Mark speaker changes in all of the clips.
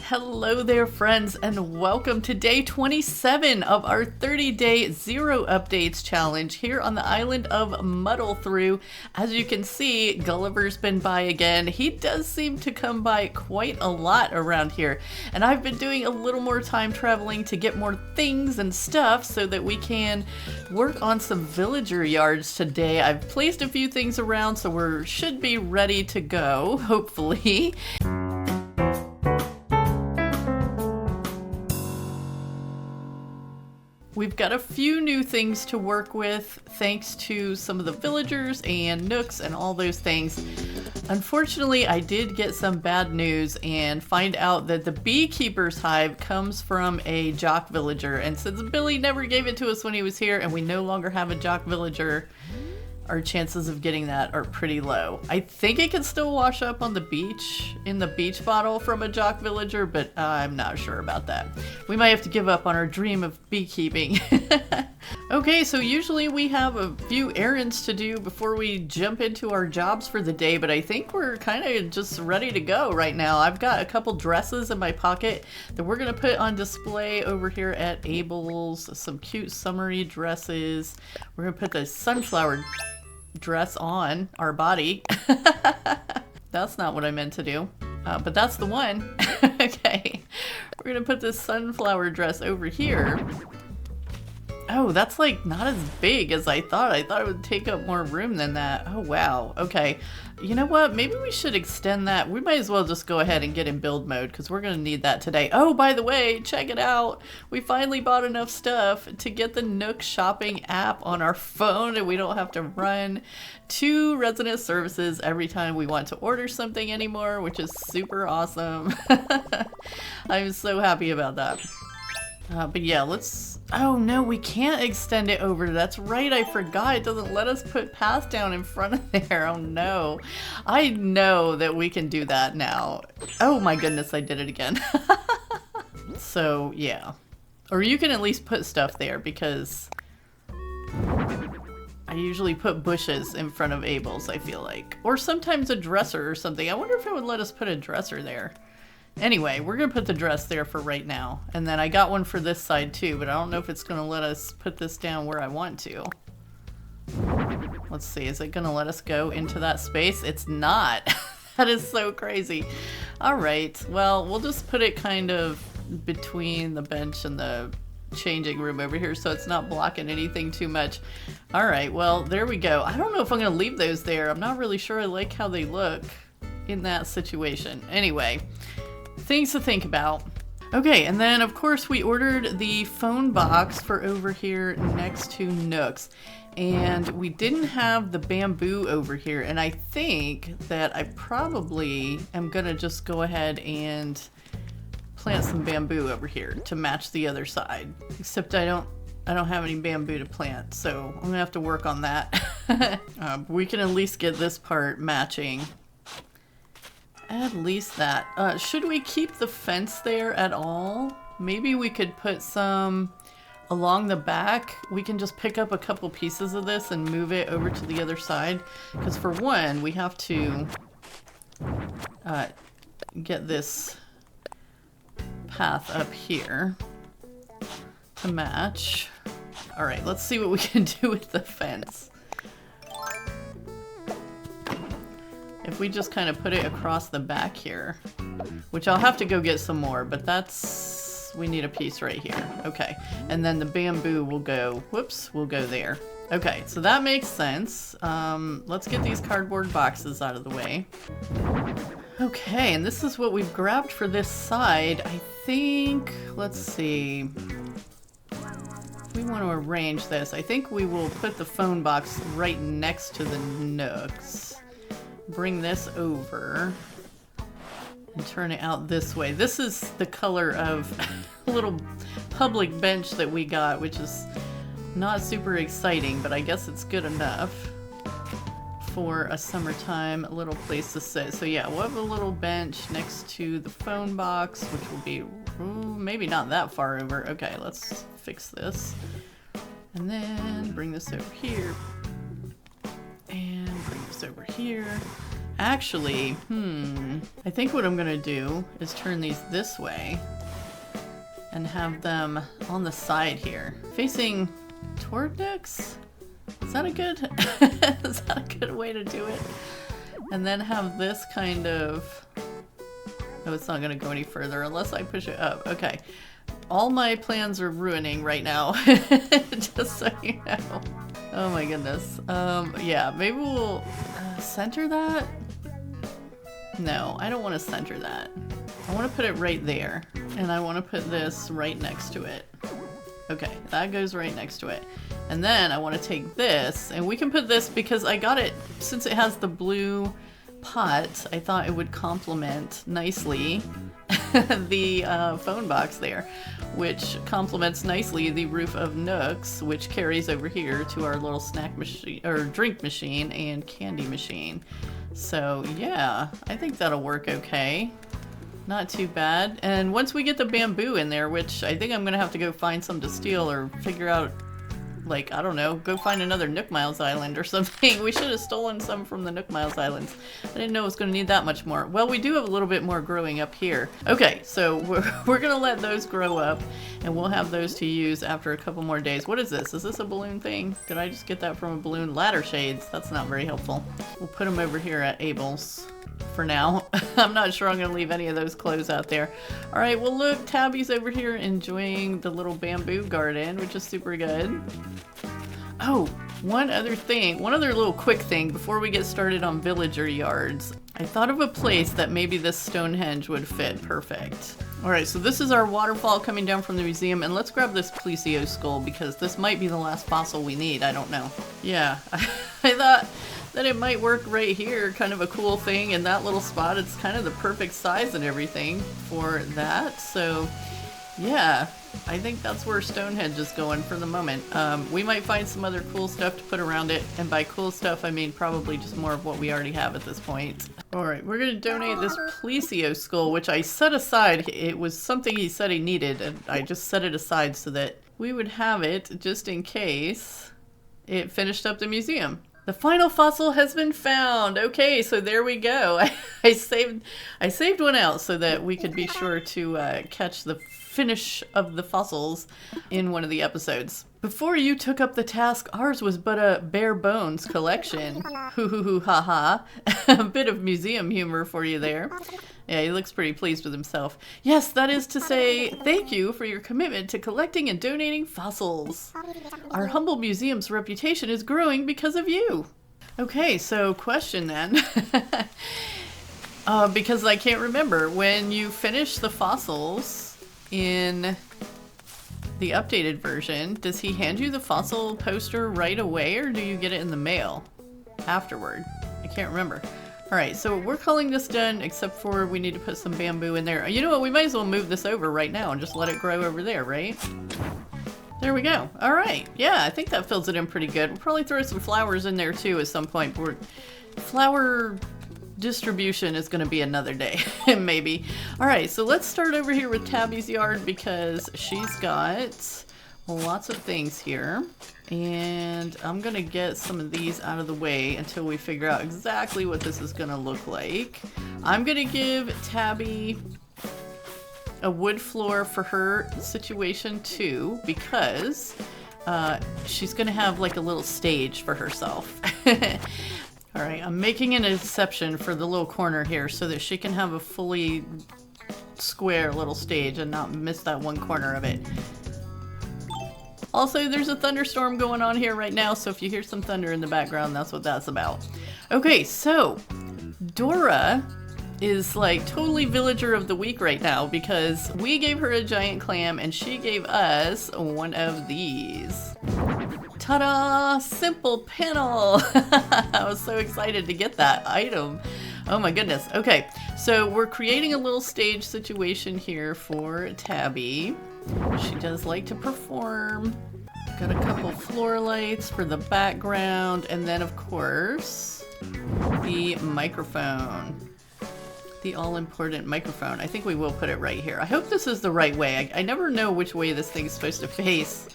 Speaker 1: Hello there, friends, and welcome to day 27 of our 30-day Zero Updates challenge here on the island of Muddle Through. As you can see, Gulliver's been by again. He does seem to come by quite a lot around here, and I've been doing a little more time traveling to get more things and stuff so that we can work on some villager yards today. I've placed a few things around, so we should be ready to go, hopefully. We've got a few new things to work with thanks to some of the villagers and nooks and all those things. Unfortunately, I did get some bad news and find out that the beekeeper's hive comes from a jock villager. And since Billy never gave it to us when he was here and we no longer have a jock villager, our chances of getting that are pretty low. I think it can still wash up on the beach in the beach bottle from a jock villager, but I'm not sure about that. We might have to give up on our dream of beekeeping. Okay, so usually we have a few errands to do before we jump into our jobs for the day, but I think we're kind of just ready to go right now. I've got a couple dresses in my pocket that we're going to put on display over here at Abel's. Some cute summery dresses. We're going to put the sunflower dress on our body. That's not what I meant to do, but that's the one. Okay, we're gonna put this sunflower dress over here. Oh, that's like not as big as I thought. I thought it would take up more room than that. Oh wow, okay. You know what, maybe we should extend that. We might as well just go ahead and get in build mode because we're gonna need that today. Oh, by the way, check it out. We finally bought enough stuff to get the Nook shopping app on our phone, and we don't have to run to resident services every time we want to order something anymore, which is super awesome. I'm so happy about that. But yeah, let's... Oh no, we can't extend it over. That's right, I forgot. It doesn't let us put path down in front of there. Oh no. I know that we can do that now. Oh my goodness, I did it again. So yeah. Or you can at least put stuff there because I usually put bushes in front of Abel's, I feel like. Or sometimes a dresser or something. I wonder if it would let us put a dresser there. Anyway, we're going to put the dress there for right now. And then I got one for this side too, but I don't know if it's going to let us put this down where I want to. Let's see, is it going to let us go into that space? It's not. That is so crazy. All right, well, we'll just put it kind of between the bench and the changing room over here so it's not blocking anything too much. All right, well, there we go. I don't know if I'm going to leave those there. I'm not really sure I like how they look in that situation. Anyway. Things to think about. Okay, and then of course we ordered the phone box for over here next to Nook's, and we didn't have the bamboo over here, and I think that I probably am gonna just go ahead and plant some bamboo over here to match the other side, except I don't have any bamboo to plant, so I'm gonna have to work on that. We can at least get this part matching. At least that. Should we keep the fence there at all? Maybe we could put some along the back. We can just pick up a couple pieces of this and move it over to the other side. Because for one, we have to get this path up here to match. Alright, let's see what we can do with the fence. If we just kind of put it across the back here, which I'll have to go get some more, but that's, we need a piece right here. Okay, and then the bamboo will go, whoops, will go there. Okay, so that makes sense. Let's get these cardboard boxes out of the way. Okay, and this is what we've grabbed for this side. I think, let's see. If we want to arrange this, I think we will put the phone box right next to the Nooks. Bring this over and turn it out this way. This is the color of a little public bench that we got, which is not super exciting, but I guess it's good enough for a summertime little place to sit. So yeah, we'll have a little bench next to the phone box, which will be maybe not that far over. Okay, let's fix this. And then bring this over here. And bring this over here. Actually, I think what I'm gonna do is turn these this way and have them on the side here, facing toward Nyx. Is that a good, is that a good way to do it? And then have this kind of, no, it's not gonna go any further unless I push it up. Okay. All my plans are ruining right now, just so you know. Oh my goodness. Yeah, maybe we'll center that. No, I don't want to center that. I want to put it right there, and I want to put this right next to it. Okay, that goes right next to it. And then I want to take this, and we can put this because I got it, since it has the blue pot, I thought it would complement nicely the phone box there, which complements nicely the roof of Nook's, which carries over here to our little snack machine, or drink machine, and candy machine. So yeah, I think that'll work okay. Not too bad. And once we get the bamboo in there, which I think I'm gonna have to go find some to steal or figure out, like, I don't know, go find another Nook Miles Island or something. We should have stolen some from the Nook Miles Islands. I didn't know it was going to need that much more. Well, we do have a little bit more growing up here. Okay, so we're going to let those grow up, and we'll have those to use after a couple more days. What is this? Is this a balloon thing? Did I just get that from a balloon? Ladder shades. That's not very helpful. We'll put them over here at Abel's for now. I'm not sure I'm going to leave any of those clothes out there. All right, well look, Tabby's over here enjoying the little bamboo garden, which is super good. Oh, one other little quick thing before we get started on villager yards. I thought of a place that maybe this Stonehenge would fit perfect. All right, so this is our waterfall coming down from the museum, and let's grab this Plesio skull because this might be the last fossil we need. I don't know. Yeah, I thought that it might work right here, kind of a cool thing in that little spot. It's kind of the perfect size and everything for that. So yeah, I think that's where Stonehenge is going for the moment. We might find some other cool stuff to put around it, and by cool stuff I mean probably just more of what we already have at this point. Alright, we're going to donate this Plesio skull, which I set aside. It was something he said he needed, and I just set it aside so that we would have it just in case it finished up the museum. The final fossil has been found. Okay, so there we go. I saved one out so that we could be sure to catch the finish of the fossils in one of the episodes. Before you took up the task, ours was but a bare bones collection. Hoo hoo hoo ha ha. A bit of museum humor for you there. Yeah, he looks pretty pleased with himself. Yes, that is to say, thank you for your commitment to collecting and donating fossils. Our humble museum's reputation is growing because of you. Okay, so question then. Because I can't remember, when you finish the fossils in the updated version, does he hand you the fossil poster right away, or do you get it in the mail afterward? I can't remember. Alright, so we're calling this done, except for we need to put some bamboo in there. You know what, we might as well move this over right now and just let it grow over there, right? There we go. Alright, yeah, I think that fills it in pretty good. We'll probably throw some flowers in there too at some point. Flower distribution is going to be another day, maybe. Alright, so let's start over here with Tabby's yard because she's got lots of things here. And I'm going to get some of these out of the way until we figure out exactly what this is going to look like. I'm going to give Tabby a wood floor for her situation too, because she's going to have like a little stage for herself. Alright, I'm making an exception for the little corner here so that she can have a fully square little stage and not miss that one corner of it. Also, there's a thunderstorm going on here right now, so if you hear some thunder in the background, that's what that's about. Okay, so Dora is like totally villager of the week right now because we gave her a giant clam and she gave us one of these. Ta-da! Simple panel! I was so excited to get that item. Oh my goodness. Okay, so we're creating a little stage situation here for Tabby. She does like to perform. Got a couple floor lights for the background, and then of course the microphone. The all-important microphone. I think we will put it right here. I hope this is the right way. I never know which way this thing's supposed to face.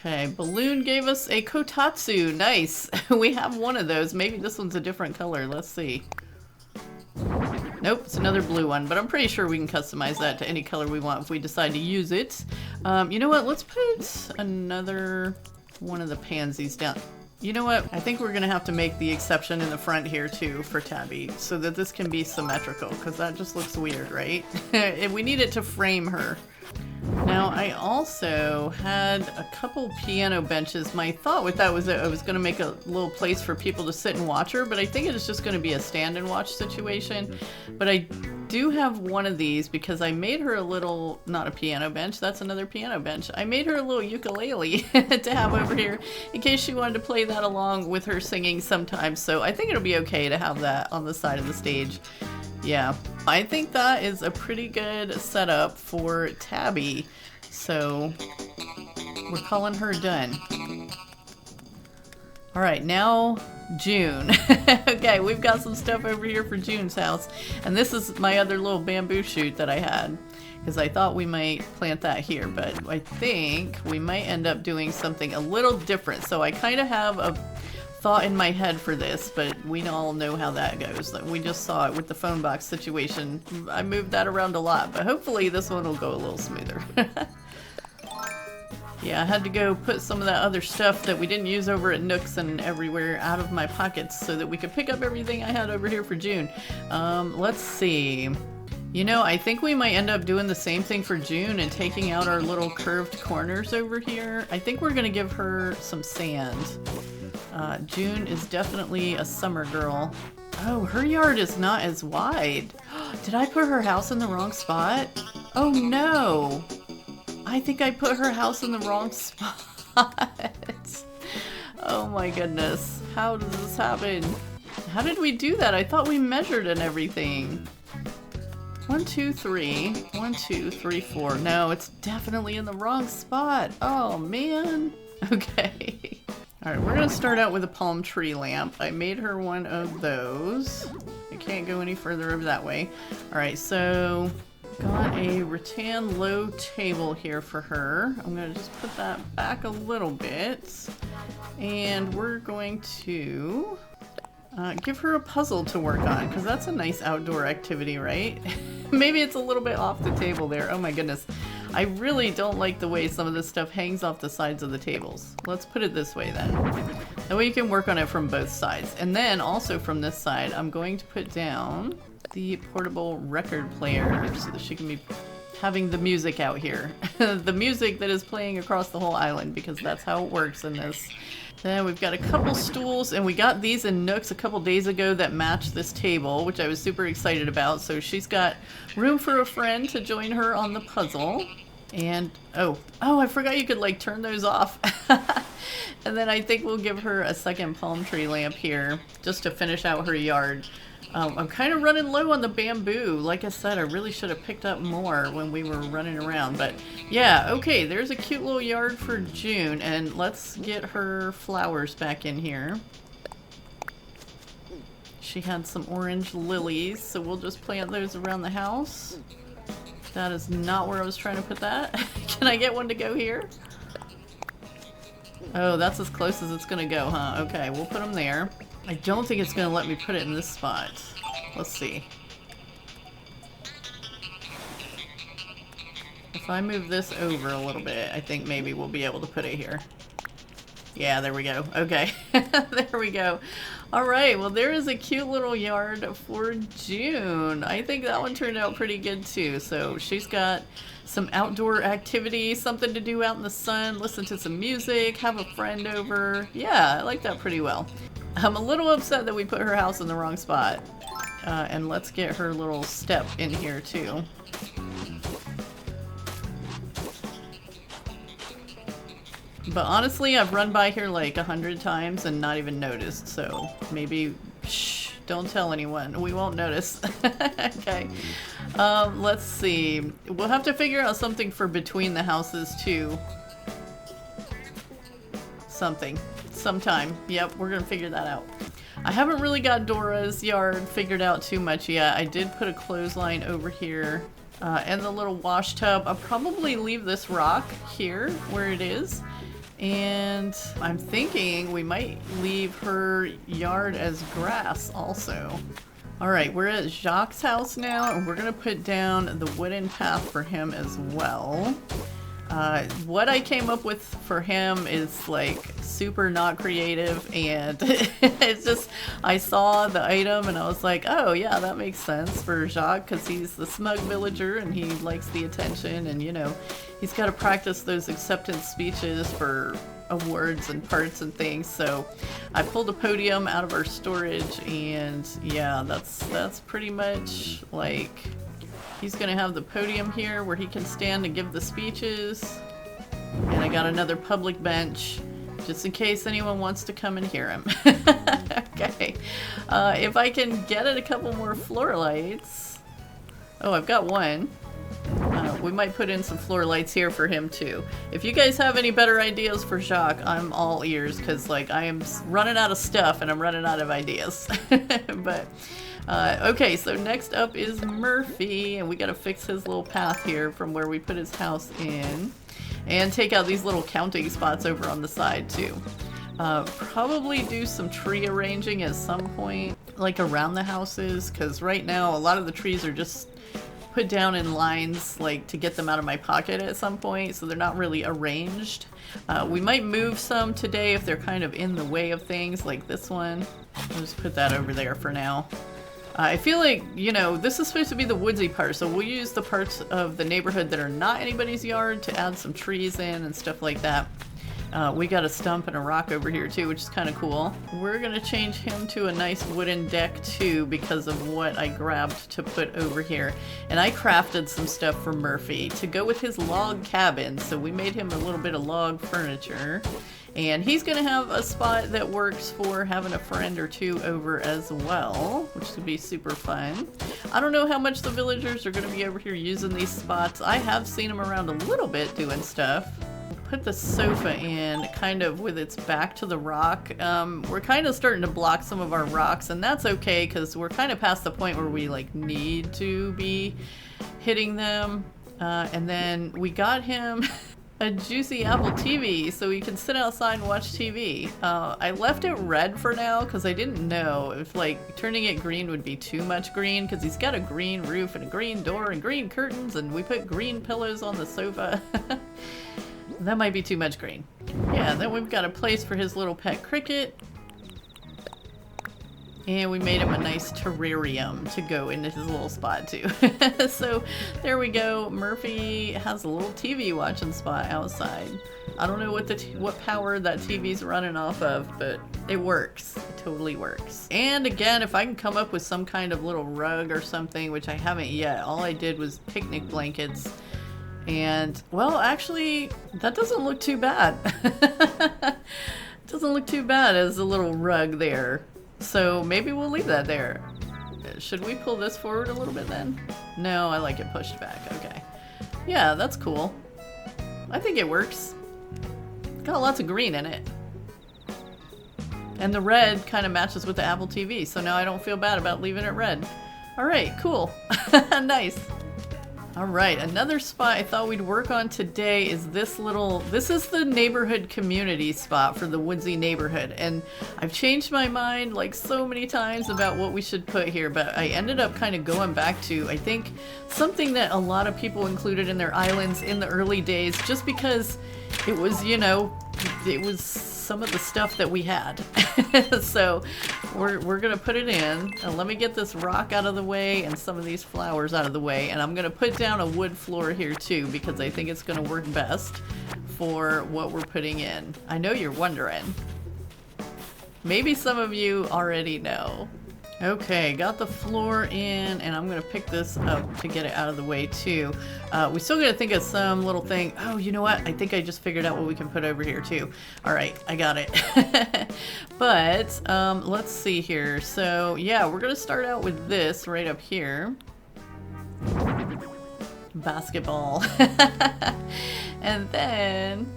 Speaker 1: Okay, Balloon gave us a kotatsu. Nice. We have one of those. Maybe this one's a different color. Let's see. Nope, it's another blue one, but I'm pretty sure we can customize that to any color we want if we decide to use it. You know what? Let's put another one of the pansies down. You know what? I think we're going to have to make the exception in the front here too for Tabby so that this can be symmetrical because that just looks weird, right? We need it to frame her. Now, I also had a couple piano benches. My thought with that was that I was going to make a little place for people to sit and watch her, but I think it's just going to be a stand and watch situation. But I do have one of these because I made her a little, not a piano bench, that's another piano bench. I made her a little ukulele to have over here in case she wanted to play that along with her singing sometimes. So I think it'll be okay to have that on the side of the stage. Yeah, I think that is a pretty good setup for Tabby. So we're calling her done. All right, now June. Okay, we've got some stuff over here for June's house. And this is my other little bamboo shoot that I had because I thought we might plant that here, but I think we might end up doing something a little different. So I kind of have a thought in my head for this, but we all know how that goes. We just saw it with the phone box situation. I moved that around a lot, but hopefully this one will go a little smoother. Yeah, I had to go put some of that other stuff that we didn't use over at Nooks and everywhere out of my pockets so that we could pick up everything I had over here for June. Let's see. You know, I think we might end up doing the same thing for June and taking out our little curved corners over here. I think we're going to give her some sand. June is definitely a summer girl. Oh, her yard is not as wide. Did I put her house in the wrong spot? Oh no! I think I put her house in the wrong spot. Oh my goodness. How does this happen? How did we do that? I thought we measured and everything. 1, 2, 3. 1, 2, 3, 4. No, it's definitely in the wrong spot. Oh man. Okay. Alright, we're going to start out with a palm tree lamp. I made her one of those. I can't go any further over that way. Alright, so got a rattan low table here for her. I'm going to just put that back a little bit. And we're going to give her a puzzle to work on, because that's a nice outdoor activity, right? Maybe it's a little bit off the table there. Oh my goodness. I really don't like the way some of this stuff hangs off the sides of the tables. Let's put it this way then. That way you can work on it from both sides. And then also from this side, I'm going to put down the portable record player so that she can be having the music out here. The music that is playing across the whole island, because that's how it works in this. Then we've got a couple stools, and we got these in Nooks a couple days ago that match this table, which I was super excited about. So she's got room for a friend to join her on the puzzle. And, oh, I forgot you could like turn those off. And then I think we'll give her a second palm tree lamp here just to finish out her yard. I'm kind of running low on the bamboo. Like I said, I really should have picked up more when we were running around. But yeah, okay, there's a cute little yard for June. And let's get her flowers back in here. She had some orange lilies, so we'll just plant those around the house. That is not where I was trying to put that. Can I get one to go here? Oh, that's as close as it's going to go, huh? Okay, we'll put them there. I don't think it's going to let me put it in this spot. Let's see. If I move this over a little bit, I think maybe we'll be able to put it here. Yeah, there we go. Okay, there we go. All right, well, there is a cute little yard for June. I think that one turned out pretty good too. So she's got some outdoor activities, something to do out in the sun, listen to some music, have a friend over. Yeah, I like that pretty well. I'm a little upset that we put her house in the wrong spot. And let's get her little step in here too. But honestly, I've run by here like 100 times and not even noticed, so maybe, shh, don't tell anyone. We won't notice. Okay. Let's see. We'll have to figure out something for between the houses too. Sometime. Yep, we're gonna figure that out. I haven't really got Dora's yard figured out too much yet. I did put a clothesline over here and the little wash tub. I'll probably leave this rock here where it is. And I'm thinking we might leave her yard as grass also. Alright, we're at Jacques' house now, and we're going to put down the wooden path for him as well. What I came up with for him is like super not creative, and it's just, I saw the item and I was like, oh yeah, that makes sense for Jacques because he's the smug villager and he likes the attention, and you know, he's got to practice those acceptance speeches for awards and parts and things. So I pulled a podium out of our storage, and yeah, that's pretty much like, he's gonna have the podium here where he can stand and give the speeches. And I got another public bench just in case anyone wants to come and hear him. Okay. If I can get it a couple more floor lights. Oh, I've got one. We might put in some floor lights here for him too. If you guys have any better ideas for Jacques, I'm all ears, because like I am running out of stuff and I'm running out of ideas. But okay, so next up is Murphy, and we gotta fix his little path here from where we put his house in, and take out these little counting spots over on the side too. Probably do some tree arranging at some point, like around the houses, because right now a lot of the trees are just put down in lines, like to get them out of my pocket at some point, so they're not really arranged. We might move some today if they're kind of in the way of things, like this one. I'll just put that over there for now. I feel like, you know, this is supposed to be the woodsy part, so we'll use the parts of the neighborhood that are not anybody's yard to add some trees in and stuff like that. We got a stump and a rock over here too, which is kind of cool. We're gonna change him to a nice wooden deck too because of what I grabbed to put over here. And I crafted some stuff for Murphy to go with his log cabin, so we made him a little bit of log furniture. And he's gonna have a spot that works for having a friend or two over as well, which would be super fun. I don't know how much the villagers are gonna be over here using these spots. I have seen them around a little bit doing stuff. Put the sofa in kind of with its back to the rock. We're kind of starting to block some of our rocks, and that's okay because we're kind of past the point where we like need to be hitting them. And then we got him a juicy Apple TV so he can sit outside and watch TV. I left it red for now because I didn't know if like turning it green would be too much green, because he's got a green roof and a green door and green curtains, and we put green pillows on the sofa. That might be too much green. Yeah, then we've got a place for his little pet cricket. And we made him a nice terrarium to go into his little spot too. So there we go. Murphy has a little TV watching spot outside. I don't know what power that TV's running off of, but it works. It totally works. And again, if I can come up with some kind of little rug or something, which I haven't yet, all I did was picnic blankets. And, well, actually, that doesn't look too bad. It doesn't look too bad as a little rug there. So maybe we'll leave that there. Should we pull this forward a little bit then? No, I like it pushed back. Okay. Yeah, that's cool. I think it works. Got lots of green in it. And the red kind of matches with the Apple TV, so now I don't feel bad about leaving it red. All right, cool. Nice. All right, another spot I thought we'd work on today is this is the neighborhood community spot for the woodsy neighborhood. And I've changed my mind like so many times about what we should put here, but I ended up kind of going back to, I think, something that a lot of people included in their islands in the early days, just because it was, you know, it was some of the stuff that we had. So we're gonna put it in. Let me get this rock out of the way and some of these flowers out of the way, and I'm gonna put down a wood floor here too, because I think it's gonna work best for what we're putting in. I know you're wondering. Maybe some of you already know. Okay, got the floor in, and I'm gonna pick this up to get it out of the way too. We still gotta think of some little thing. Oh, you know what? I think I just figured out what we can put over here too. All right, I got it. But let's see here. So yeah, we're gonna start out with this right up here. Basketball. And then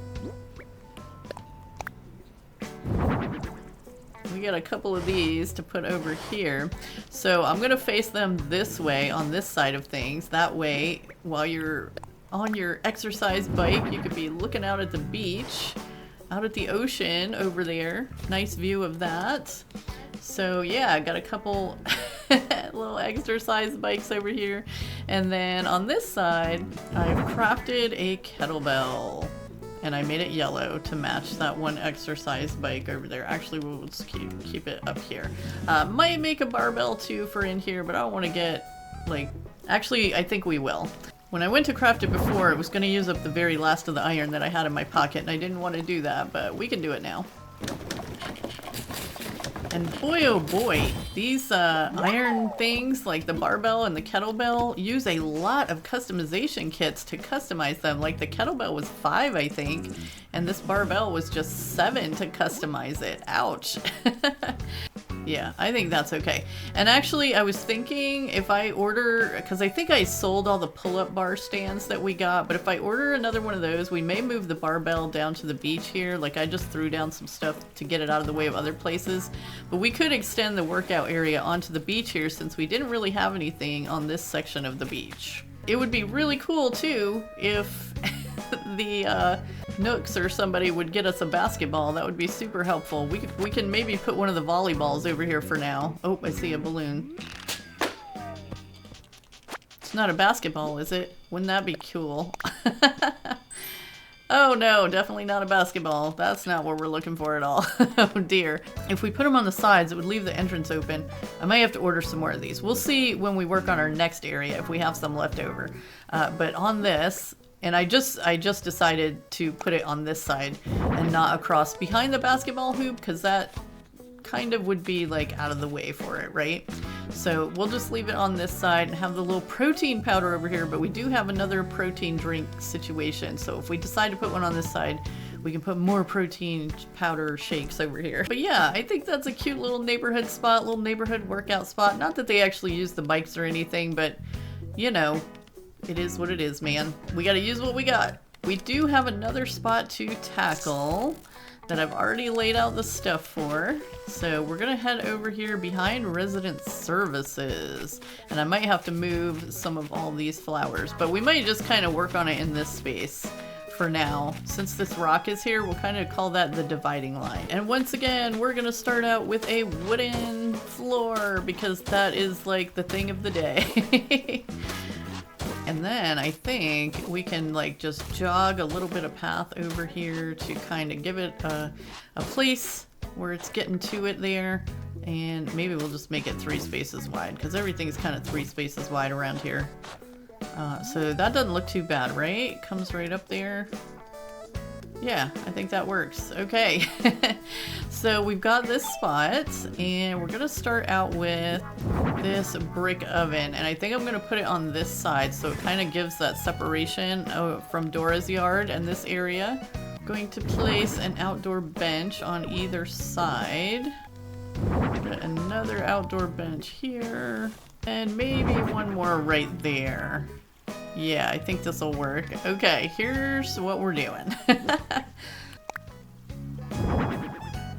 Speaker 1: we got a couple of these to put over here. So I'm gonna face them this way on this side of things. That way, while you're on your exercise bike, you could be looking out at the beach out at the ocean over there. Nice view of that. So yeah, I got a couple little exercise bikes over here. And then on this side, I've crafted a kettlebell. And I made it yellow to match that one exercise bike over there. Actually, we'll just keep it up here. Might make a barbell too for in here, but I don't want to get, like... Actually, I think we will. When I went to craft it before, it was going to use up the very last of the iron that I had in my pocket, and I didn't want to do that, but we can do it now. And boy oh boy, these iron things like the barbell and the kettlebell use a lot of customization kits to customize them. Like the kettlebell was 5, I think, and this barbell was just 7 to customize it. Ouch. Yeah, I think that's okay. And actually, I was thinking if I order, because I think I sold all the pull-up bar stands that we got, but if I order another one of those, we may move the barbell down to the beach here. Like I just threw down some stuff to get it out of the way of other places. But we could extend the workout area onto the beach here since we didn't really have anything on this section of the beach. It would be really cool too if the Nooks or somebody would get us a basketball. That would be super helpful. We can maybe put one of the volleyballs over here for now. Oh, I see a balloon. It's not a basketball, is it? Wouldn't that be cool? Oh no, definitely not a basketball. That's not what we're looking for at all. Oh dear. If we put them on the sides, it would leave the entrance open. I might have to order some more of these. We'll see when we work on our next area if we have some left over. But on this, and I just decided to put it on this side and not across behind the basketball hoop because that kind of would be like out of the way for it, right? So we'll just leave it on this side and have the little protein powder over here, but we do have another protein drink situation. So if we decide to put one on this side, we can put more protein powder shakes over here. But yeah, I think that's a cute little neighborhood spot, little neighborhood workout spot. Not that they actually use the bikes or anything, but you know, it is what it is, man. We gotta use what we got. We do have another spot to tackle that I've already laid out the stuff for. So we're gonna head over here behind resident services. And I might have to move some of all these flowers, but we might just kind of work on it in this space for now. Since this rock is here, we'll kind of call that the dividing line. And once again, we're gonna start out with a wooden floor because that is like the thing of the day. And then I think we can like just jog a little bit of path over here to kind of give it a place where it's getting to it there. And maybe we'll just make it 3 spaces wide because everything's kind of 3 spaces wide around here. So that doesn't look too bad, right? Comes right up there. Yeah, I think that works. Okay. So we've got this spot and we're gonna start out with this brick oven, and I think I'm gonna put it on this side so it kind of gives that separation from Dora's yard and this area. Going to place an outdoor bench on either side. Put another outdoor bench here and maybe one more right there. Yeah, I think this will work. Okay, here's what we're doing.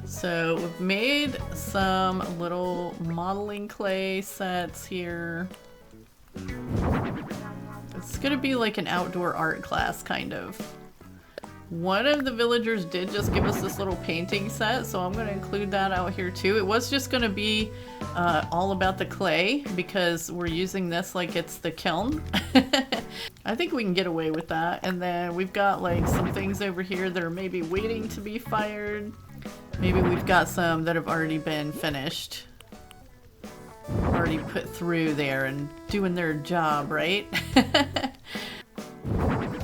Speaker 1: So we've made some little modeling clay sets here. It's gonna be like an outdoor art class, kind of. One of the villagers did just give us this little painting set, so I'm going to include that out here too. It was just going to be all about the clay because we're using this like it's the kiln. I think we can get away with that. And then we've got like some things over here that are maybe waiting to be fired. Maybe we've got some that have already been finished. Already put through there and doing their job, right?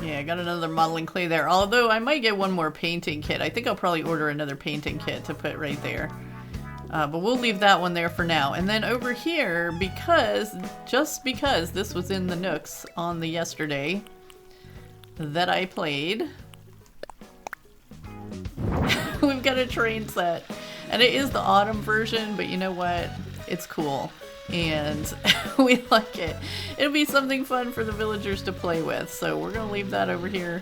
Speaker 1: Yeah, I got another modeling clay there. Although I might get one more painting kit. I think I'll probably order another painting kit to put right there. But we'll leave that one there for now. And then over here, just because this was in the nooks on the yesterday that I played, we've got a train set. And it is the autumn version, but you know what? It's cool. And we like it. It'll be something fun for the villagers to play with. So we're going to leave that over here.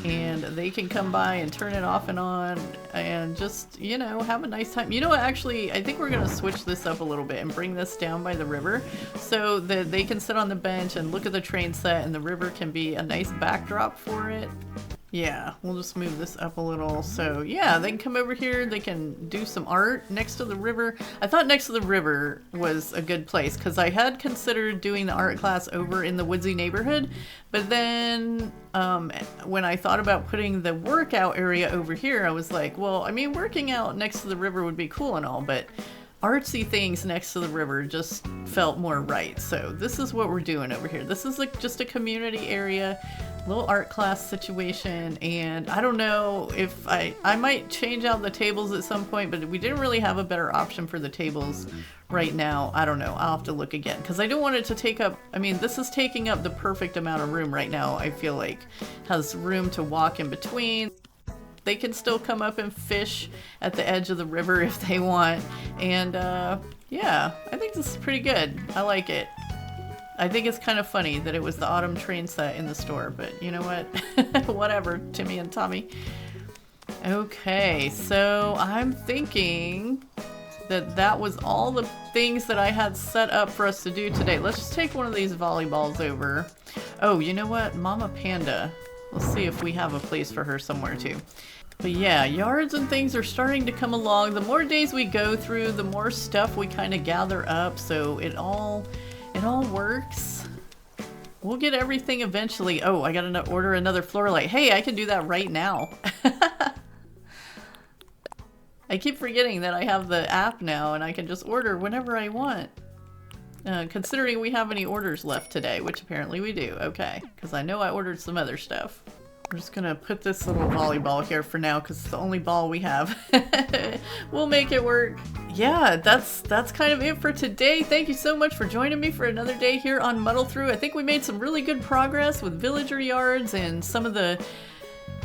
Speaker 1: And they can come by and turn it off and on and just, you know, have a nice time. You know what, actually, I think we're going to switch this up a little bit and bring this down by the river so that they can sit on the bench and look at the train set and the river can be a nice backdrop for it. Yeah, we'll just move this up a little. So yeah, they can come over here. They can do some art next to the river. I thought next to the river was a good place because I had considered doing the art class over in the woodsy neighborhood. But then when I thought about putting the workout area over here, I was like, well, I mean, working out next to the river would be cool and all, but artsy things next to the river just felt more right. So this is what we're doing over here. This is like just a community area, little art class situation, and I don't know if I might change out the tables at some point, but we didn't really have a better option for the tables right now. I don't know. I'll have to look again because I don't want it to take up, I mean, this is taking up the perfect amount of room right now. I feel like has room to walk in between. They can still come up and fish at the edge of the river if they want. And yeah, I think this is pretty good. I like it. I think it's kind of funny that it was the autumn train set in the store, but you know what? Whatever, Timmy and Tommy. Okay, so I'm thinking that that was all the things that I had set up for us to do today. Let's just take one of these volleyballs over. Oh, you know what? Mama Panda. Let's see if we have a place for her somewhere too. But yeah, yards and things are starting to come along. The more days we go through, the more stuff we kind of gather up, so it all works. We'll get everything eventually. Oh, I gotta order another floor light. Hey, I can do that right now. I keep forgetting that I have the app now and I can just order whenever I want. Considering we have any orders left today, which apparently we do. Okay, because I know I ordered some other stuff. We're just gonna put this little volleyball here for now because it's the only ball we have. We'll make it work. Yeah, that's kind of it for today. Thank you so much for joining me for another day here on Muddle Through. I think we made some really good progress with villager yards and some of the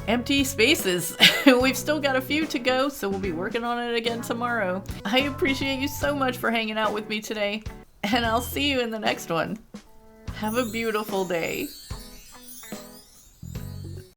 Speaker 1: empty spaces. We've still got a few to go, so we'll be working on it again tomorrow. I appreciate you so much for hanging out with me today, and I'll see you in the next one. Have a beautiful day.